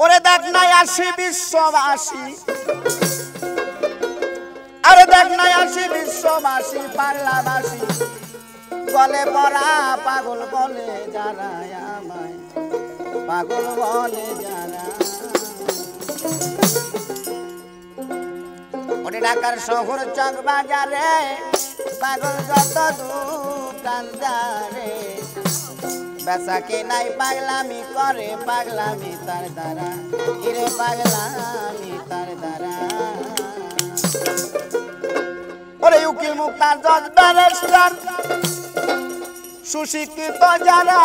ওরে দেখ নাই আসি বিশ্ববাসী, আরে দেখ নাই আসি বিশ্ববাসী পাগলাবাসী গলে পড়া পাগল বলে যারা আমায় পাগল বলে যারা। ওরে ঢাকার শহর চক বাজারে পাগল যত দোকানদারে বেচা কেনাই পাগলামি করে পাগলামি তার দ্বারা কিরে পাগলামি তার দ্বারা। ওরে উকিল মুক্তার জজ ব্যারিস্টার সুশিক্ষিত যারা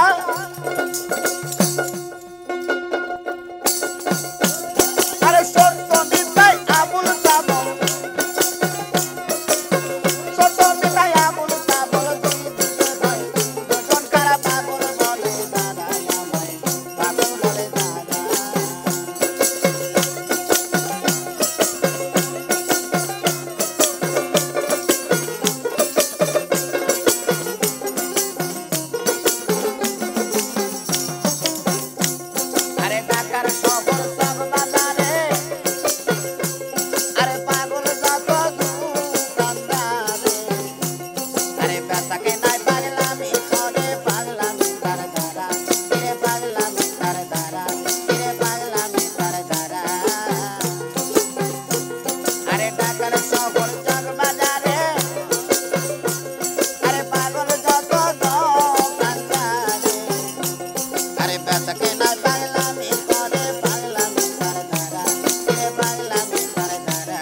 আরে সত্য মিথ্যায় আবুল তাবল সত্য মিথ্যায় আবুল তাবল দুই দিকে ভাই দুজন কারা পাগল বলে দাদা আমায় পাগল বলে দাদা। আরে ঢাকার শহর সব বাজারে আরে পাগল যত দোকানদারে আরে বেচা কেনাই পাগলামি করে পাগলামি তার দ্বারা কিরে পাগলামি তার দ্বারা কিরে পাগলামি তার দ্বারা। আরে ঢাকার শহর চক বাজারে আরে পাগল যত দোকানদারে আরে বেচা কেনাই পাগলামি করে পাগলামি তার দ্বারা কিরে পাগলামি তার দ্বারা।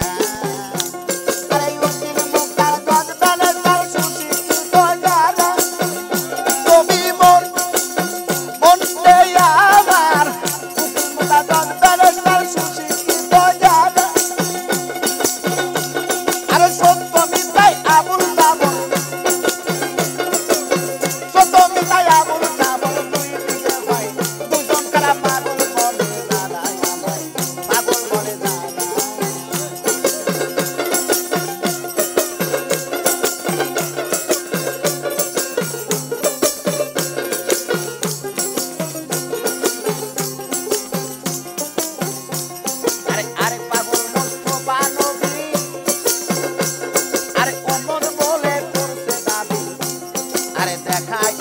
আরে উকিল মুক্তার জজ ব্যারিস্টার সুশিক্ষিত যারা কবি মন মনতে আমার উকিল মুক্তার জজ ব্যারিস্টার সুশিক্ষিত যারা আরে সত্য মিথ্যায় আবুল তাবল সত্য মিথ্যায় আবুল তাবল দুই দিকে ভাই দুজন কারা পাগল বলে দাদা আমায় পাগল বলে দাদা। আরে আরে পাগল মোস্তফা নবী আরে অমর বলে করছে দাবি আরে দেখায়